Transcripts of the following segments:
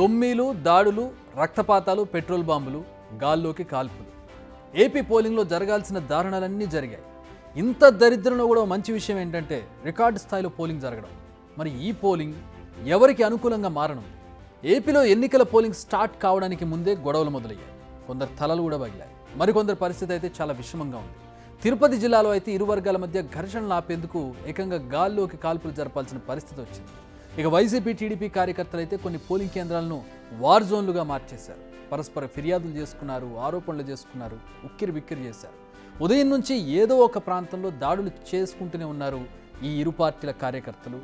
దొమ్మీలు, దాడులు, రక్తపాతాలు, పెట్రోల్ బాంబులు, గాల్లోకి కాల్పులు. ఏపీ పోలింగ్లో జరగాల్సిన దారుణాలన్నీ జరిగాయి. ఇంత దరిద్రంలో కూడా మంచి విషయం ఏంటంటే రికార్డు స్థాయిలో పోలింగ్ జరగడం. మరి ఈ పోలింగ్ ఎవరికి అనుకూలంగా మారనుంది? ఏపీలో ఎన్నికల పోలింగ్ స్టార్ట్ కావడానికి ముందే గొడవలు మొదలయ్యాయి. కొందరు తలలు కూడా పగిలాయి. మరికొందరి పరిస్థితి అయితే చాలా విషమంగా ఉంది. తిరుపతి జిల్లాలో అయితే ఇరు వర్గాల మధ్య ఘర్షణలు ఆపేందుకు ఏకంగా గాల్లోకి కాల్పులు జరపాల్సిన పరిస్థితి వచ్చింది. ఇక వైసీపీ, టీడీపీ కార్యకర్తలు అయితే కొన్ని పోలింగ్ కేంద్రాలను వార్ జోన్లుగా మార్చేశారు. పరస్పర ఫిర్యాదులు చేసుకున్నారు, ఆరోపణలు చేసుకున్నారు, ఉక్కిరి బిక్కిరి చేశారు. ఉదయం నుంచి ఏదో ఒక ప్రాంతంలో దాడులు చేసుకుంటూనే ఉన్నారు ఈ ఇరు పార్టీల కార్యకర్తలు.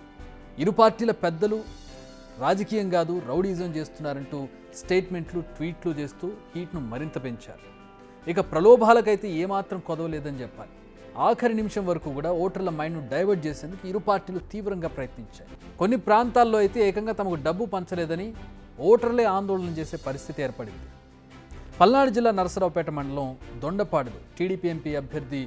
ఇరు పార్టీల పెద్దలు రాజకీయం కాదు రౌడీజం చేస్తున్నారంటూ స్టేట్మెంట్లు, ట్వీట్లు చేస్తూ హీట్ను మరింత పెంచారు. ఇక ప్రలోభాలకైతే ఏమాత్రం కొదవలేదని చెప్పాలి. ఆఖరి నిమిషం వరకు కూడా ఓటర్ల మైండ్ను డైవర్ట్ చేసేందుకు ఇరు పార్టీలు తీవ్రంగా ప్రయత్నించాయి. కొన్ని ప్రాంతాల్లో అయితే ఏకంగా తమకు డబ్బు పంచలేదని ఓటర్లే ఆందోళన చేసే పరిస్థితి ఏర్పడింది. పల్నాడు జిల్లా నరసరావుపేట మండలం దొండపాడులో టీడీపీ ఎంపీ అభ్యర్థి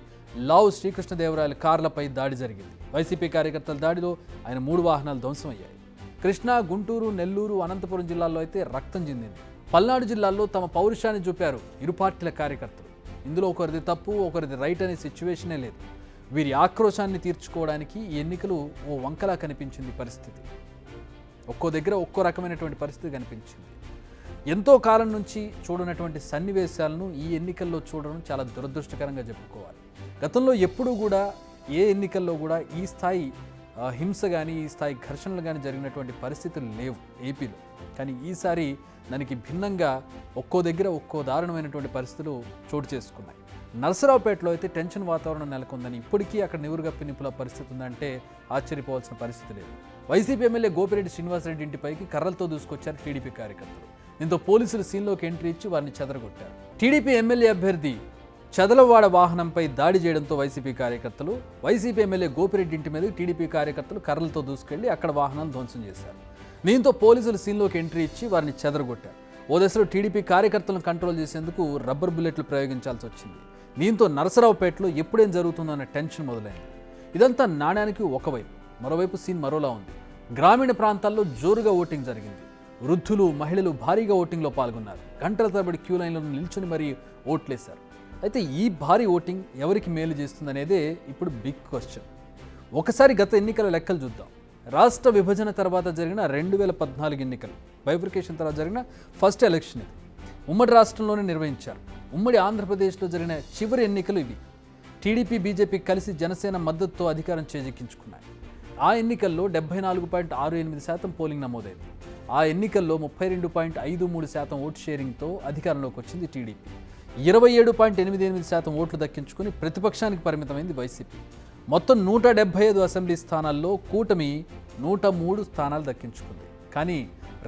లావు శ్రీకృష్ణదేవరాయల కార్లపై దాడి జరిగింది. వైసీపీ కార్యకర్తల దాడిలో ఆయన 3 వాహనాలు ధ్వంసమయ్యాయి. కృష్ణా, గుంటూరు, నెల్లూరు, అనంతపురం జిల్లాల్లో అయితే రక్తం చెందింది. పల్నాడు జిల్లాలో తమ పౌరుషాన్ని చూపారు ఇరు పార్టీల కార్యకర్తలు. ఇందులో ఒకరిది తప్పు, ఒకరిది రైట్ అనే సిచ్యువేషనే లేదు. వీరి ఆక్రోశాన్ని తీర్చుకోవడానికి ఈ ఎన్నికలు ఓ వంకలా కనిపించింది పరిస్థితి. ఒక్కో దగ్గర ఒక్కో రకమైనటువంటి పరిస్థితి కనిపించింది. ఎంతో కాలం నుంచి చూడనటువంటి సన్నివేశాలను ఈ ఎన్నికల్లో చూడడం చాలా దురదృష్టకరంగా చెప్పుకోవాలి. గతంలో ఎప్పుడూ కూడా ఏ ఎన్నికల్లో కూడా ఈ స్థాయి హింస కానీ, ఈ స్థాయి ఘర్షణలు కానీ జరిగినటువంటి పరిస్థితులు లేవు ఏపీలో. కానీ ఈసారి దానికి భిన్నంగా ఒక్కో దగ్గర ఒక్కో దారుణమైనటువంటి పరిస్థితులు చోటు చేసుకున్నాయి. నరసరావుపేటలో అయితే టెన్షన్ వాతావరణం నెలకొందని, ఇప్పటికీ అక్కడ నివురుగప్పి నిప్పుల పరిస్థితి ఉందంటే ఆశ్చర్యపోవాల్సిన పరిస్థితి లేదు. వైసీపీ ఎమ్మెల్యే గోపిరెడ్డి శ్రీనివాసరెడ్డి ఇంటిపైకి కర్రలతో దూసుకొచ్చారు టీడీపీ కార్యకర్తలు. దీంతో పోలీసులు సీన్లోకి ఎంట్రీ ఇచ్చి వారిని చెదరగొట్టారు. టీడీపీ ఎమ్మెల్యే అభ్యర్థి చదలవాడ వాహనంపై దాడి చేయడంతో వైసీపీ ఎమ్మెల్యే గోపిరెడ్డి ఇంటి మీద టీడీపీ కార్యకర్తలు కర్రలతో దూసుకెళ్లి అక్కడ వాహనాలు ధ్వంసం చేశారు. దీంతో పోలీసులు సీన్లోకి ఎంట్రీ ఇచ్చి వారిని చెదరగొట్టారు. ఓ దశలో టీడీపీ కార్యకర్తలను కంట్రోల్ చేసేందుకు రబ్బర్ బుల్లెట్లు ప్రయోగించాల్సి వచ్చింది. దీంతో నరసరావుపేటలో ఎప్పుడేం జరుగుతుందన్న టెన్షన్ మొదలైంది. ఇదంతా నాణ్యానికి ఒకవైపు, మరోవైపు సీన్ మరోలా ఉంది. గ్రామీణ ప్రాంతాల్లో జోరుగా ఓటింగ్ జరిగింది. వృద్ధులు, మహిళలు భారీగా ఓటింగ్లో పాల్గొన్నారు. గంటల తరబడి క్యూ లైన్లో నిల్చుని మరీ ఓట్లేశారు. అయితే ఈ భారీ ఓటింగ్ ఎవరికి మేలు చేస్తుందనేదే ఇప్పుడు బిగ్ క్వశ్చన్. ఒకసారి గత ఎన్నికల లెక్కలు చూద్దాం. రాష్ట్ర విభజన తర్వాత జరిగిన 2014 ఎన్నికలు, బైఫర్కేషన్ తర్వాత జరిగిన ఫస్ట్ ఎలక్షన్ ఇది. ఉమ్మడి రాష్ట్రంలోనే నిర్వహించారు. ఉమ్మడి ఆంధ్రప్రదేశ్లో జరిగిన చివరి ఎన్నికలు ఇవి. టీడీపీ, బీజేపీ కలిసి జనసేన మద్దతుతో అధికారం చేజిక్కించుకున్నాయి. ఆ ఎన్నికల్లో 74.68% పోలింగ్ నమోదైంది. ఆ ఎన్నికల్లో 32.53% ఓటు షేరింగ్తో అధికారంలోకి వచ్చింది టీడీపీ. 27.88% ఓట్లు దక్కించుకుని ప్రతిపక్షానికి పరిమితమైంది వైసీపీ. మొత్తం 175 అసెంబ్లీ స్థానాల్లో కూటమి 103 స్థానాలు దక్కించుకుంది. కానీ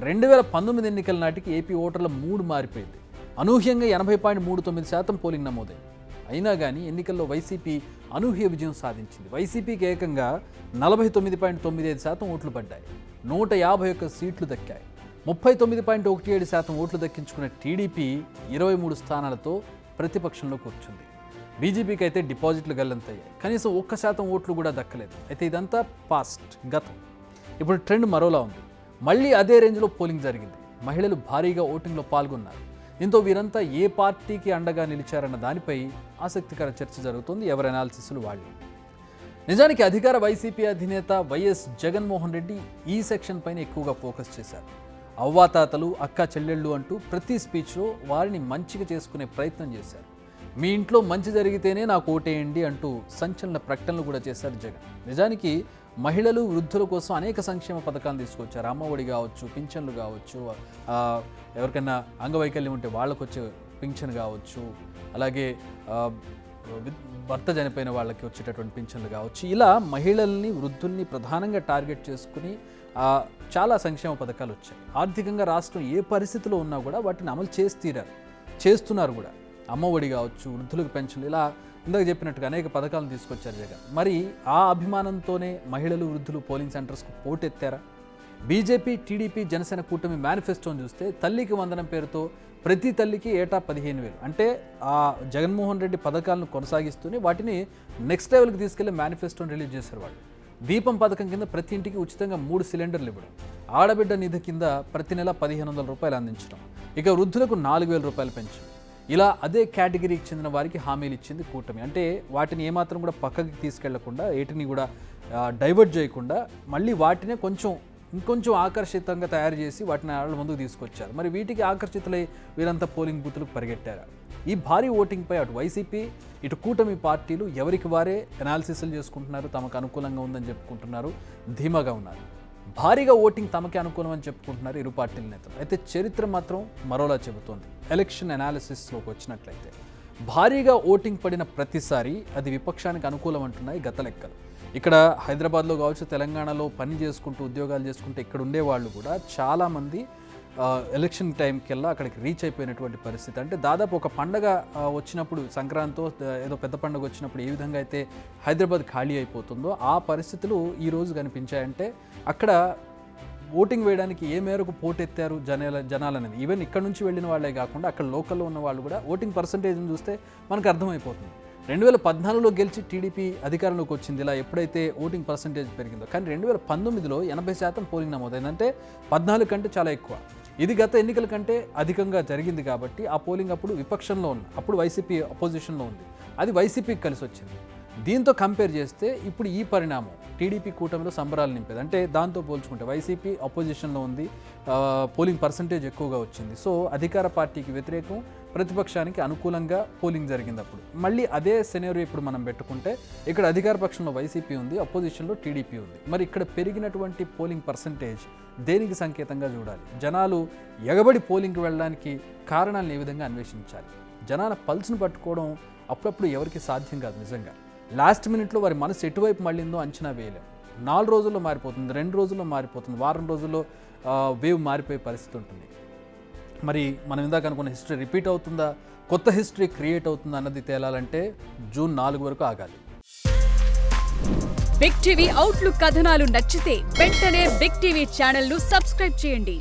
2019 ఎన్నికల నాటికి ఏపీ ఓటర్ల మూడు మారిపోయింది. అనూహ్యంగా 80.39% పోలింగ్ నమోదైంది. అయినా కానీ ఎన్నికల్లో వైసీపీ అనూహ్య విజయం సాధించింది. వైసీపీకి ఏకంగా 49.95% ఓట్లు పడ్డాయి. 151 సీట్లు దక్కాయి. 39.17% ఓట్లు దక్కించుకున్న టీడీపీ 23 స్థానాలతో ప్రతిపక్షంలో కూర్చుంది. బీజేపీకి అయితే డిపాజిట్లు గల్లంతయ్యాయి. కనీసం 1% ఓట్లు కూడా దక్కలేదు. అయితే ఇదంతా పాస్ట్, గతం. ఇప్పుడు ట్రెండ్ మరోలా ఉంది. మళ్ళీ అదే రేంజ్లో పోలింగ్ జరిగింది. మహిళలు భారీగా ఓటింగ్లో పాల్గొన్నారు. దీంతో వీరంతా ఏ పార్టీకి అండగా నిలిచారన్న దానిపై ఆసక్తికర చర్చ జరుగుతుంది. ఎవరి అనాలిసిస్లు వాళ్ళు. నిజానికి అధికార వైసీపీ అధినేత వైఎస్ జగన్మోహన్ రెడ్డి ఈ సెక్షన్ పైన ఎక్కువగా ఫోకస్ చేశారు. అవ్వాతాతలు, అక్క చెల్లెళ్ళు అంటూ ప్రతి స్పీచ్లో వారిని మంచిగా చేసుకునే ప్రయత్నం చేశారు. మీ ఇంట్లో మంచి జరిగితేనే నాకు ఓటేయండి అంటూ సంచలన ప్రకటనలు కూడా చేశారు జగన్. నిజానికి మహిళలు, వృద్ధుల కోసం అనేక సంక్షేమ పథకాలు తీసుకొచ్చారు. అమ్మఒడి కావచ్చు, పింఛన్లు కావచ్చు, ఎవరికైనా అంగవైకల్యం ఉంటే వాళ్ళకు వచ్చే పింఛన్ కావచ్చు, అలాగే భర్త చనిపోయిన వాళ్ళకి వచ్చేటటువంటి పింఛన్లు కావచ్చు. ఇలా మహిళల్ని, వృద్ధుల్ని ప్రధానంగా టార్గెట్ చేసుకుని చాలా సంక్షేమ పథకాలు వచ్చాయి. ఆర్థికంగా రాష్ట్రం ఏ పరిస్థితిలో ఉన్నా కూడా వాటిని అమలు చేస్తున్నారు కూడా. అమ్మఒడి కావచ్చు, వృద్ధులకు పెన్షన్లు, ఇలా ఇందాక చెప్పినట్టుగా అనేక పథకాలను తీసుకొచ్చారు జగన్. మరి ఆ అభిమానంతోనే మహిళలు, వృద్ధులు పోలింగ్ సెంటర్స్కు పోటెత్తారా? బీజేపీ, టీడీపీ, జనసేన కూటమి మేనిఫెస్టోని చూస్తే తల్లికి వందనం పేరుతో ప్రతి తల్లికి ఏటా 15,000, అంటే ఆ జగన్మోహన్ రెడ్డి పథకాలను కొనసాగిస్తూనే వాటిని నెక్స్ట్ లెవెల్కి తీసుకెళ్లి మేనిఫెస్టోని రిలీజ్ చేశారు వాళ్ళు. దీపం పథకం కింద ప్రతి ఇంటికి ఉచితంగా 3 సిలిండర్లు ఇవ్వడం, ఆడబిడ్డ నిధి కింద ప్రతి నెల 1500 రూపాయలు అందించడం, ఇక వృద్ధులకు 4000 రూపాయలు పెంచడం. ఇలా అదే కేటగిరీకి చెందిన వారికి హామీలు ఇచ్చింది కూటమి. అంటే వాటిని ఏమాత్రం కూడా పక్కకి తీసుకెళ్లకుండా, ఏటిని కూడా డైవర్ట్ చేయకుండా మళ్ళీ వాటినే ఇంకొంచెం ఆకర్షితంగా తయారు చేసి వాటిని వాళ్ళ ముందుకు తీసుకొచ్చారు. మరి వీటికి ఆకర్షితులై వీరంతా పోలింగ్ బూత్లకు పరిగెట్టారు. ఈ భారీ ఓటింగ్పై అటు వైసీపీ ఇటు కూటమి పార్టీలు ఎవరికి వారే అనాలిసిస్లు చేసుకుంటున్నారు, తమకు అనుకూలంగా ఉందని చెప్పుకుంటున్నారు, ధీమాగా ఉన్నారు. భారీగా ఓటింగ్ తమకే అనుకూలం అని చెప్పుకుంటున్నారు ఇరు పార్టీల నేతలు. అయితే చరిత్ర మాత్రం మరోలా చెబుతోంది. ఎలక్షన్ అనాలిసిస్లోకి వచ్చినట్లయితే భారీగా ఓటింగ్ పడిన ప్రతిసారి అది విపక్షానికి అనుకూలం అంటున్నాయి గత లెక్కలు. ఇక్కడ హైదరాబాద్లో కావచ్చు, తెలంగాణలో పని చేసుకుంటూ ఉద్యోగాలు చేసుకుంటూ ఇక్కడ ఉండేవాళ్ళు కూడా చాలామంది ఎలక్షన్ టైంకెల్లా అక్కడికి రీచ్ అయిపోయినటువంటి పరిస్థితి. అంటే దాదాపు ఒక పండగ వచ్చినప్పుడు, సంక్రాంతితో ఏదో పెద్ద పండుగ వచ్చినప్పుడు ఏ విధంగా అయితే హైదరాబాద్ ఖాళీ అయిపోతుందో ఆ పరిస్థితులు ఈరోజు కనిపించాయంటే అక్కడ ఓటింగ్ వేయడానికి ఏ మేరకు పోటెత్తారు జనాలు అనేది. ఈవెన్ ఇక్కడ నుంచి వెళ్ళిన వాళ్ళే కాకుండా అక్కడ లోకల్లో ఉన్న వాళ్ళు కూడా ఓటింగ్ పర్సంటేజ్ని చూస్తే మనకు అర్థమైపోతుంది. 2014లో గెలిచి టీడీపీ అధికారంలోకి వచ్చింది ఇలా ఎప్పుడైతే ఓటింగ్ పర్సంటేజ్ పెరిగిందో. కానీ 2019లో 80% పోలింగ్ నమోదైందంటే 14 కంటే చాలా ఎక్కువ. ఇది గత ఎన్నికల కంటే అధికంగా జరిగింది కాబట్టి ఆ పోలింగ్ అప్పుడు విపక్షంలో ఉంది, అప్పుడు వైసీపీ అపోజిషన్లో ఉంది, అది వైసీపీకి కలిసి వచ్చింది. దీంతో కంపేర్ చేస్తే ఇప్పుడు ఈ పరిణామం టీడీపీ కూటమిలో సంబరాలు నింపేది. అంటే దాంతో పోల్చుకుంటే వైసీపీ అపోజిషన్లో ఉంది, పోలింగ్ పర్సంటేజ్ ఎక్కువగా వచ్చింది. సో అధికార పార్టీకి వ్యతిరేకం, ప్రతిపక్షానికి అనుకూలంగా పోలింగ్ జరిగింది. అప్పుడు మళ్ళీ అదే సెనేరియో ఇప్పుడు మనం పెట్టుకుంటే ఇక్కడ అధికార పక్షంలో వైసీపీ ఉంది, అపోజిషన్లో టీడీపీ ఉంది. మరి ఇక్కడ పెరిగినటువంటి పోలింగ్ పర్సంటేజ్ దేనికి సంకేతంగా చూడాలి? జనాలు ఎగబడి పోలింగ్కి వెళ్ళడానికి కారణాలను ఏ విధంగా అన్వేషించాలి? జనాల పల్స్ను పట్టుకోవడం అప్పుడప్పుడు ఎవరికి సాధ్యం కాదు. నిజంగా లాస్ట్ మినిట్లో వారి మనసు ఎటువైపు మళ్ళిందో అంచనా వేయలేం. 4 రోజుల్లో మారిపోతుంది, 2 రోజుల్లో మారిపోతుంది, వారం రోజుల్లో వేవ్ మారిపోయే పరిస్థితి ఉంటుంది. మరి మనం ఇందాక అనుకున్న హిస్టరీ రిపీట్ అవుతుందా, కొత్త హిస్టరీ క్రియేట్ అవుతుందా అన్నది తేలాలంటే జూన్ 4 వరకు ఆగాలి. బిగ్ టీవీ అవుట్లుక్ కథనాలు నచ్చితే వెంటనే బిగ్ టీవీ ఛానల్ ను సబ్స్క్రైబ్ చేయండి.